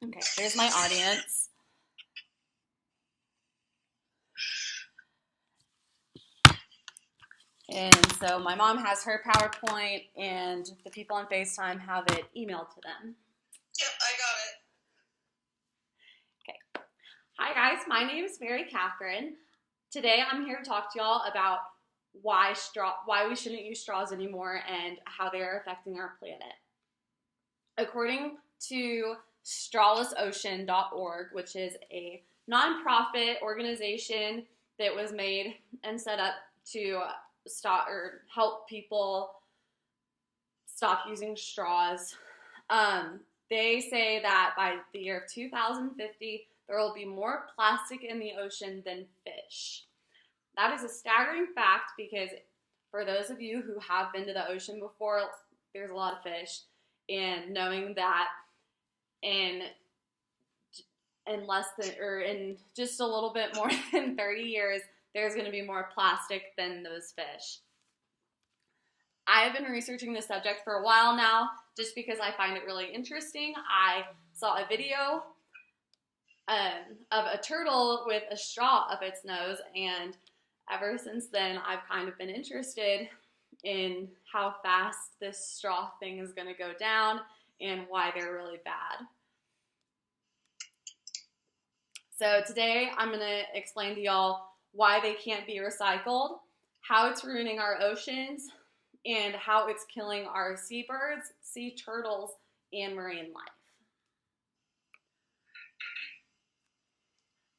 Okay, there's my audience. And so my mom has her PowerPoint, and the people on FaceTime have it emailed to them. Yep, I got it. Okay. Hi guys, my name is Mary-Katherine. Today I'm here to talk to y'all about why we shouldn't use straws anymore and how they are affecting our planet. According to strawlessocean.org, which is a nonprofit organization that was made and set up to stop or help people stop using straws. They say that by the year of 2050, there will be more plastic in the ocean than fish. That is a staggering fact because for those of you who have been to the ocean before, there's a lot of fish, and knowing that in just a little bit more than 30 years, there's going to be more plastic than those fish. I have been researching this subject for a while now just because I find it really interesting. I saw a video of a turtle with a straw up its nose, and ever since then I've kind of been interested in how fast this straw thing is going to go down and why they're really bad. So today I'm going to explain to y'all why they can't be recycled, how it's ruining our oceans, and how it's killing our seabirds, sea turtles, and marine life.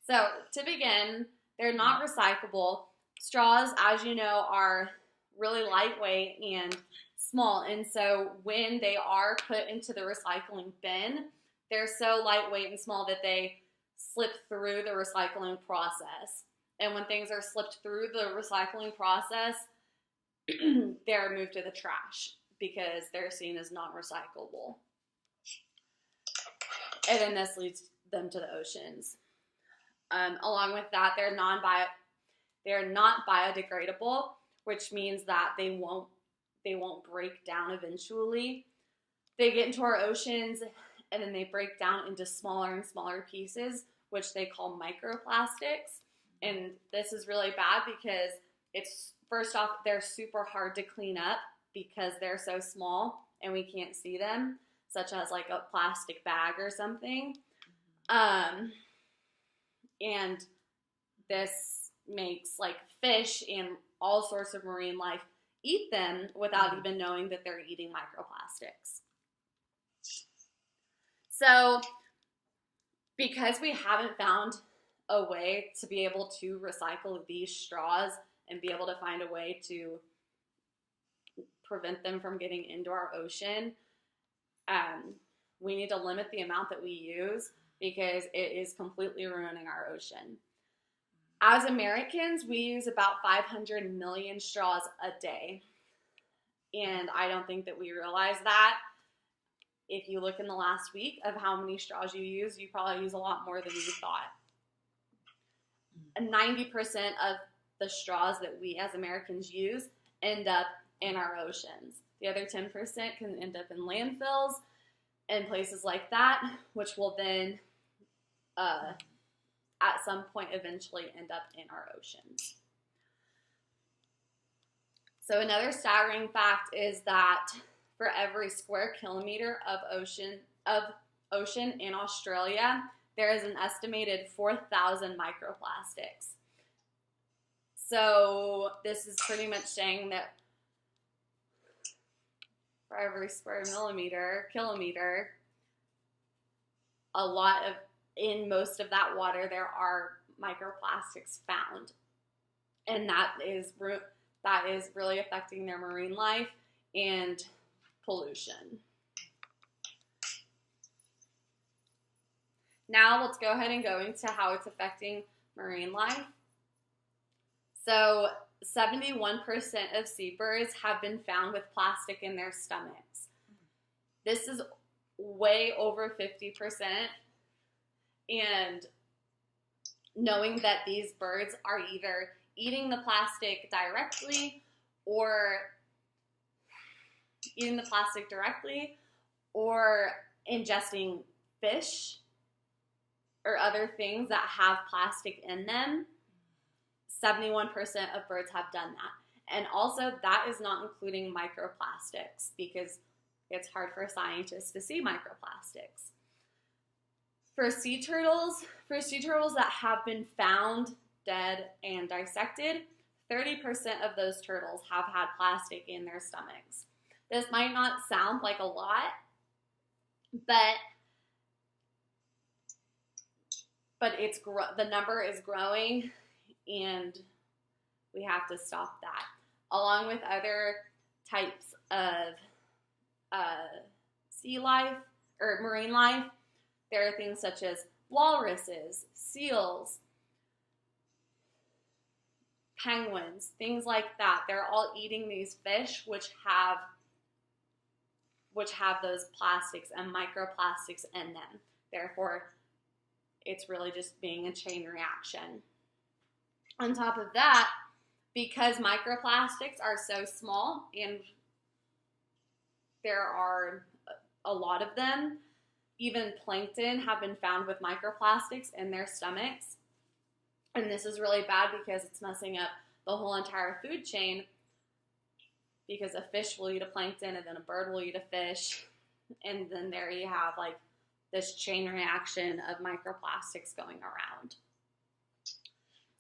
So to begin, they're not recyclable. Straws, as you know, are really lightweight and small, and so when they are put into the recycling bin, they're so lightweight and small that they slip through the recycling process. And when things are slipped through the recycling process, they're moved to the trash because they're seen as non-recyclable. And then this leads them to the oceans. Along with that, they're not biodegradable, which means that they won't break down eventually. They get into our oceans and then they break down into smaller and smaller pieces, which they call microplastics. And this is really bad because first off, they're super hard to clean up because they're so small and we can't see them, such as like a plastic bag or something. And this makes like fish and all sorts of marine life eat them without even knowing that they're eating microplastics. So because we haven't found a way to be able to recycle these straws and be able to find a way to prevent them from getting into our ocean, we need to limit the amount that we use because it is completely ruining our ocean. As Americans, we use about 500 million straws a day, and I don't think that we realize that. If you look in the last week of how many straws you use, you probably use a lot more than you thought. 90% of the straws that we as Americans use end up in our oceans. The other 10% can end up in landfills and places like that, which will then at some point eventually end up in our oceans. So another staggering fact is that for every square kilometer of ocean in Australia, there is an estimated 4,000 microplastics. So this is pretty much saying that for every square kilometer, in most of that water, there are microplastics found. And that is really affecting their marine life and pollution. Now let's go ahead and go into how it's affecting marine life. So 71% of seabirds have been found with plastic in their stomachs. This is way over 50%. And knowing that these birds are either eating the plastic directly or ingesting fish or other things that have plastic in them, 71% of birds have done that. And also, that is not including microplastics, because it's hard for scientists to see microplastics. For sea turtles that have been found dead and dissected, 30% of those turtles have had plastic in their stomachs. This might not sound like a lot, but the number is growing, and we have to stop that. Along with other types of sea life or marine life, there are things such as walruses, seals, penguins, things like that. They're all eating these fish which have those plastics and microplastics in them. Therefore, it's really just being a chain reaction. On top of that, because microplastics are so small and there are a lot of them, even plankton have been found with microplastics in their stomachs. And this is really bad because it's messing up the whole entire food chain, because a fish will eat a plankton and then a bird will eat a fish. And then there you have like this chain reaction of microplastics going around.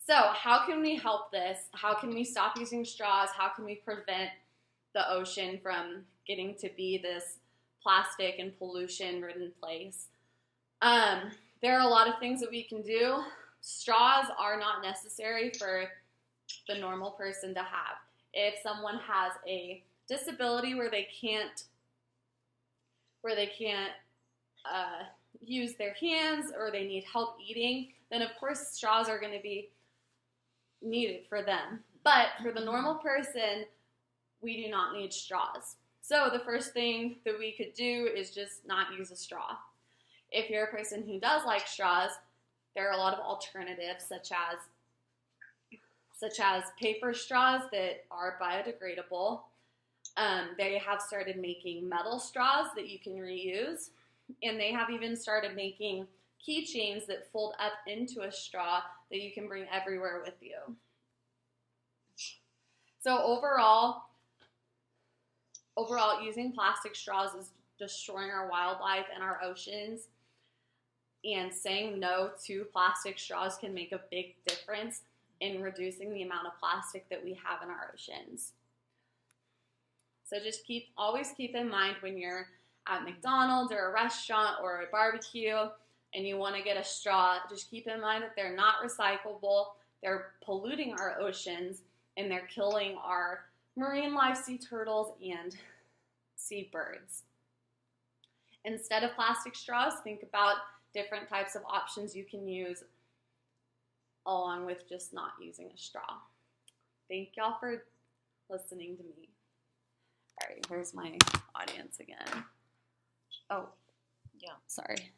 So how can we help this? How can we stop using straws? How can we prevent the ocean from getting to be this plastic and pollution-ridden place? There are a lot of things that we can do. Straws are not necessary for the normal person to have. If someone has a disability where they can't use their hands, or they need help eating, then of course straws are going to be needed for them. But for the normal person, we do not need straws. So the first thing that we could do is just not use a straw. If you're a person who does like straws, there are a lot of alternatives, such as paper straws that are biodegradable. They have started making metal straws that you can reuse, and they have even started making keychains that fold up into a straw that you can bring everywhere with you. So overall, using plastic straws is destroying our wildlife and our oceans, and saying no to plastic straws can make a big difference in reducing the amount of plastic that we have in our oceans. So just always keep in mind when you're at McDonald's or a restaurant or a barbecue and you want to get a straw, just keep in mind that they're not recyclable, they're polluting our oceans, and they're killing our marine life, sea turtles, and seabirds. Instead of plastic straws, think about different types of options you can use, along with just not using a straw. Thank y'all for listening to me. All right, here's my audience again. Oh, yeah, sorry.